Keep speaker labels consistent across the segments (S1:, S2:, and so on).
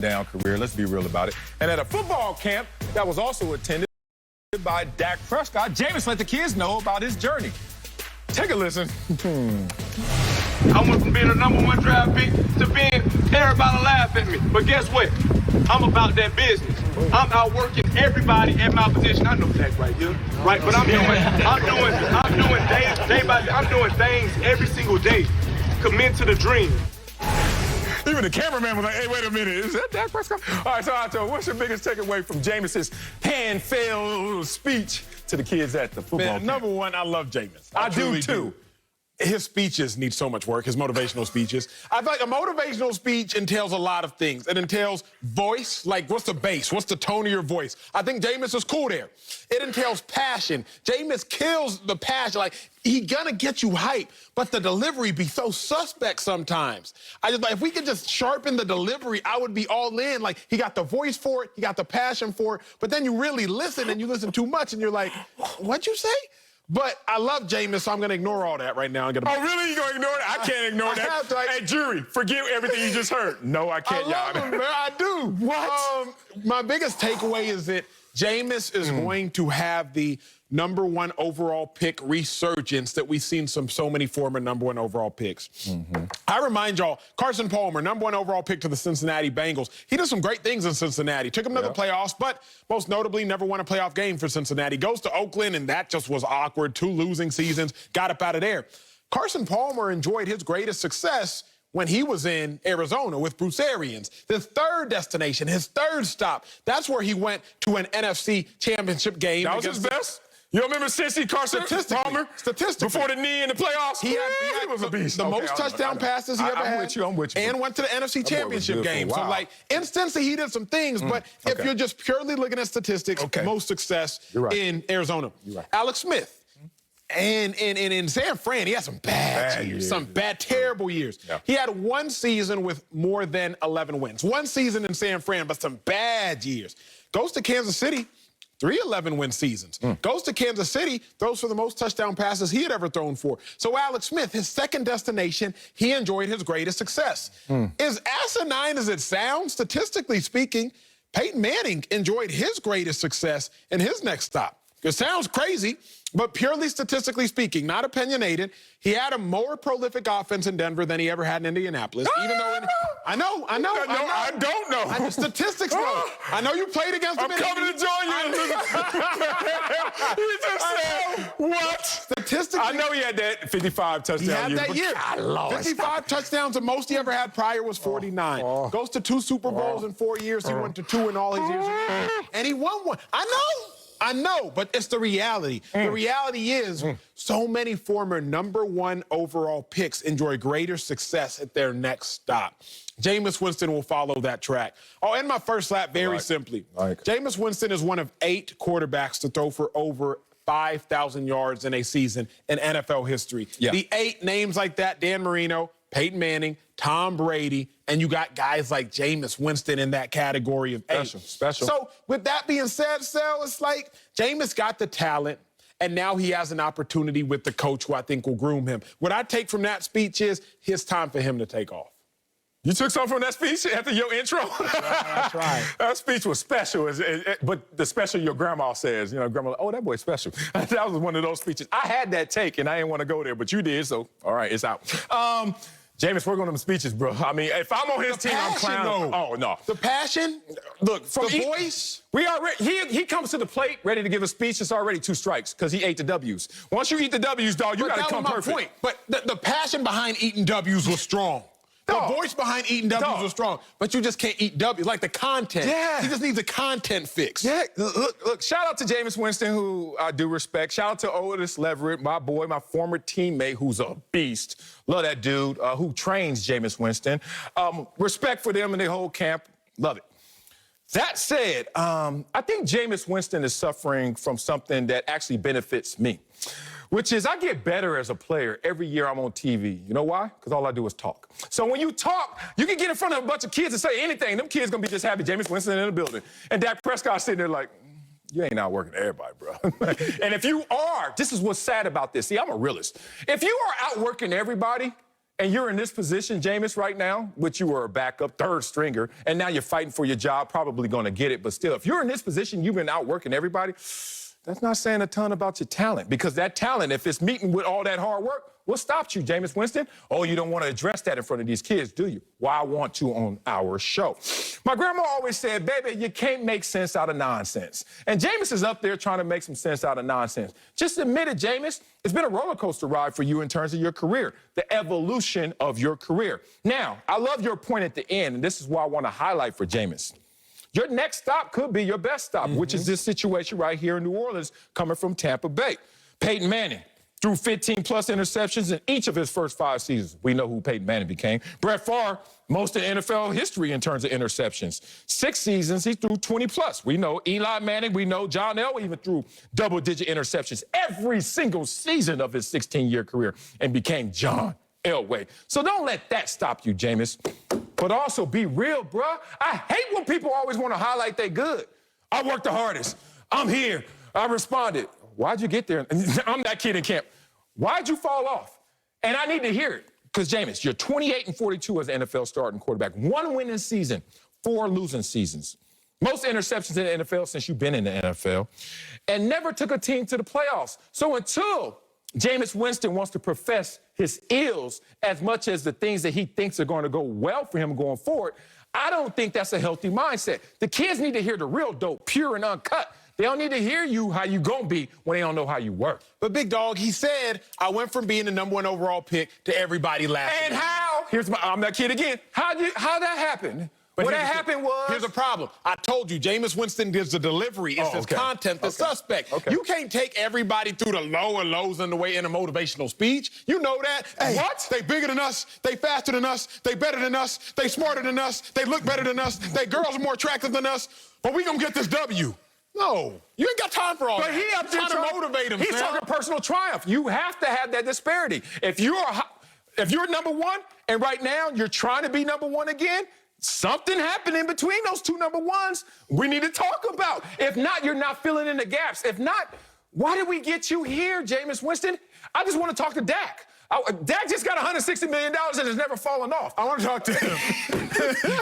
S1: down career. Let's be real about it. And at a football camp that was also attended by Dak Prescott, Jameis let the kids know about his journey. Take a listen.
S2: I went from being a #1 draft pick to being everybody laugh at me. But guess what? I'm about that business. I'm outworking everybody at my position. I know that right here, right? But I'm doing day by day. I'm doing things every single day. Commit to the dream.
S1: Even the cameraman was like, hey, wait a minute, is that Dak Prescott? All right, so Acho, what's your biggest takeaway from Jameis's pan-failed speech to the kids at the football camp?
S3: Number one, I love Jameis.
S1: I do, too.
S3: His speeches need so much work, his motivational speeches. I feel like a motivational speech entails a lot of things. It entails voice, like what's the bass? What's the tone of your voice? I think Jameis is cool there. It entails passion. Jameis kills the passion. Like, he gonna get you hype, but the delivery be so suspect sometimes. If we could just sharpen the delivery, I would be all in. Like, he got the voice for it, he got the passion for it, but then you really listen and you listen too much and you're like, what'd you say? But I love Jameis, so I'm going to ignore all that right now.
S1: Oh, really? You going to ignore it? I can't ignore that.
S3: Have to,
S1: hey, jury, forget everything you just heard. No, I can't, y'all.
S3: I love him, man. I do.
S1: What?
S3: My biggest takeaway is that Jameis is going to have the #1 overall pick resurgence that we've seen so many former #1 overall picks. I remind y'all, Carson Palmer, #1 overall pick to the Cincinnati Bengals. He did some great things in Cincinnati. Took him to the playoffs, but most notably never won a playoff game for Cincinnati. Goes to Oakland, and that just was awkward. 2 losing seasons, got up out of there. Carson Palmer enjoyed his greatest success when he was in Arizona with Bruce Arians. His third destination, his third stop, that's where he went to an NFC championship game.
S1: That was his best? You remember Cincy, Carson Palmer?
S3: Statistically.
S1: Before the knee in the playoffs?
S3: He
S1: was a beast.
S3: The most touchdown passes he ever had.
S1: I'm with you.
S3: And went to the NFC championship game.
S1: Wow.
S3: So, like, instantly he did some things, but if you're just purely looking at statistics, most success in Arizona. Alex Smith. And in San Fran, he had some bad years, some bad, terrible years. He had 1 season with more than 11 wins. 1 season in San Fran, but some bad years. Goes to Kansas City, 3 11-win seasons. Goes to Kansas City, throws for the most touchdown passes he had ever thrown for. So Alex Smith, his second destination, he enjoyed his greatest success. As asinine as it sounds, statistically speaking, Peyton Manning enjoyed his greatest success in his next stop. It sounds crazy, but purely statistically speaking, not opinionated, he had a more prolific offense in Denver than he ever had in Indianapolis. Even though I don't know. Statistics know. I know you played against him.
S1: I'm coming to join you. He just said, what?
S3: Statistically,
S1: I know he had that 55 touchdowns.
S3: He had that year. 55 touchdowns, the most he ever had prior was 49. Goes to 2 Super Bowls in 4 years. He went to 2 in all his years. And he won 1. I know, but it's the reality. The reality is so many former #1 overall picks enjoy greater success at their next stop. Jameis Winston will follow that track. Oh, and my first lap, very simply. Jameis Winston is one of 8 quarterbacks to throw for over 5,000 yards in a season in NFL history. The 8 names like that, Dan Marino, Peyton Manning, Tom Brady, and you got guys like Jameis Winston in that category of 8.
S1: Special.
S3: So with that being said, Sal, it's like Jameis got the talent, and now he has an opportunity with the coach who I think will groom him. What I take from that speech is it's time for him to take off.
S1: You took something from that speech after your intro?
S3: That's right.
S1: That speech was special, but the special your grandma says. You know, grandma, oh, that boy's special. That was one of those speeches. I had that take, and I didn't want to go there, but you did, so all right, it's out. Jameis, work on them speeches, bro. I mean, if I'm on his team, I'm clowning. Oh, no.
S3: The passion, look, from the voice.
S1: We already, he comes to the plate ready to give a speech. It's already 2 strikes because he ate the W's. Once you eat the W's, dog, you got to come perfect.
S3: Point. But the passion behind eating W's was strong. The voice behind eating W's was strong, but you just can't eat W's. Like the content. He just needs a content fix.
S1: Look, shout out to Jameis Winston, who I do respect. Shout out to Otis Leverett, my boy, my former teammate, who's a beast. Love that dude who trains Jameis Winston. Respect for them and their whole camp. Love it. That said, I think Jameis Winston is suffering from something that actually benefits me, which is I get better as a player every year I'm on TV. You know why? Because all I do is talk. So when you talk, you can get in front of a bunch of kids and say anything. Them kids gonna be just happy Jameis Winston in the building. And Dak Prescott sitting there like, you ain't outworking everybody, bro. And if you are, this is what's sad about this. See, I'm a realist. If you are outworking everybody and you're in this position, Jameis, right now, which you were a backup, third stringer, and now you're fighting for your job, probably going to get it. But still, if you're in this position, you've been outworking everybody, that's not saying a ton about your talent, because that talent, if it's meeting with all that hard work, what stopped you, Jameis Winston? Oh, you don't want to address that in front of these kids, do you? Well, I want to on our show. My grandma always said, baby, you can't make sense out of nonsense. And Jameis is up there trying to make some sense out of nonsense. Just admit it, Jameis. It's been a roller coaster ride for you in terms of your career, the evolution of your career. Now, I love your point at the end, and this is why I want to highlight for Jameis. Your next stop could be your best stop, which is this situation right here in New Orleans coming from Tampa Bay. Peyton Manning threw 15-plus interceptions in each of his first 5 seasons. We know who Peyton Manning became. Brett Favre, most of NFL history in terms of interceptions. 6 seasons, he threw 20-plus. We know Eli Manning, we know John Elway even threw double-digit interceptions every single season of his 16-year career and became John Elway. So don't let that stop you, Jameis. But also be real, bruh. I hate when people always want to highlight they good. I worked the hardest. I'm here. I responded. Why'd you get there? I'm that kid in camp. Why'd you fall off? And I need to hear it. Because, Jameis, you're 28-42 as an NFL starting quarterback. 1 winning season, 4 losing seasons. Most interceptions in the NFL since you've been in the NFL. And never took a team to the playoffs. So until Jameis Winston wants to profess his ills as much as the things that he thinks are going to go well for him going forward, I don't think that's a healthy mindset. The kids need to hear the real dope, pure and uncut. They don't need to hear you how you gonna be when they don't know how you work.
S3: But Big Dog, he said, I went from being the #1 overall pick to everybody laughing.
S1: And how? I'm that kid again. How that happened? But what happened was...
S3: Here's a problem. I told you, Jameis Winston gives the delivery. It's his content, the suspect. You can't take everybody through the lower lows in the way in a motivational speech. You know that. Hey, what? They bigger than us. They faster than us. They better than us. They smarter than us. They look better than us. They girls are more attractive than us. But we gonna get this W. No, you ain't got time for all that.
S1: But he up there
S3: trying to motivate him.
S1: He's talking personal triumph. You have to have that disparity. If you're #1 and right now you're trying to be #1 again, something happened in between those 2 #1s we need to talk about. If not, you're not filling in the gaps. If not, why did we get you here, Jameis Winston? I just want to talk to Dak. Dak just got $160 million and has never fallen off. I want to talk to him.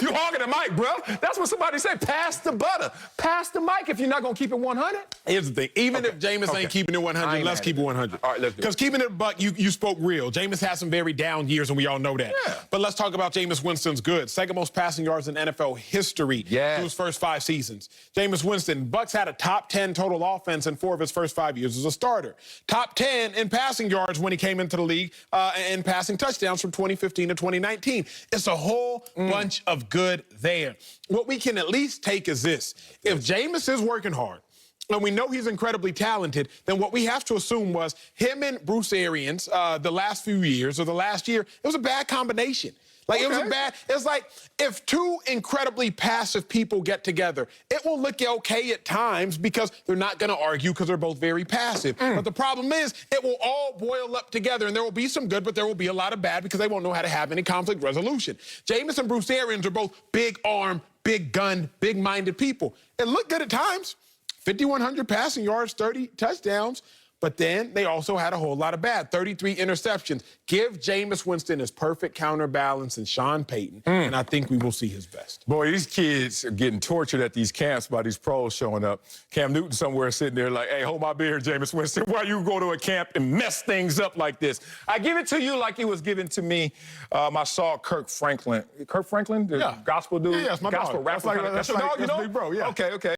S1: You hogging the mic, bro. That's what somebody said. Pass the butter. Pass the mic if you're not going to keep it 100.
S3: Here's the thing. Even if Jameis ain't keeping it 100, let's keep it 100.
S1: All right, let's do it.
S3: Because keeping it a buck, you spoke real. Jameis has some very down years, and we all know that.
S1: Yeah.
S3: But let's talk about Jameis Winston's good. Second most passing yards in NFL history through his first 5 seasons. Jameis Winston, Bucs had a top 10 total offense in 4 of his first 5 years as a starter. Top 10 in passing yards when he came into the league and passing touchdowns from 2015 to 2019. It's a whole bunch of good there. What we can at least take is this. If Jameis is working hard, and we know he's incredibly talented, then what we have to assume was him and Bruce Arians, the last few years or the last year, it was a bad combination. Like, it was it's like if 2 incredibly passive people get together, it will look okay at times because they're not going to argue because they're both very passive. But the problem is it will all boil up together, and there will be some good, but there will be a lot of bad because they won't know how to have any conflict resolution. Jameis and Bruce Arians are both big arm, big gun, big-minded people. It looked good at times. 5,100 passing yards, 30 touchdowns. But then they also had a whole lot of bad. 33 interceptions. Give Jameis Winston his perfect counterbalance and Sean Payton, and I think we will see his best.
S1: Boy, these kids are getting tortured at these camps by these pros showing up. Cam Newton somewhere sitting there like, hey, hold my beer, Jameis Winston. Why you go to a camp and mess things up like this? I give it to you like it was given to me. I saw Kirk Franklin. Kirk Franklin, the gospel dude?
S3: Yeah, that's my
S1: gospel
S3: dog.
S1: rapper.
S3: That's your dog, you know?
S1: Big bro, yeah. Okay.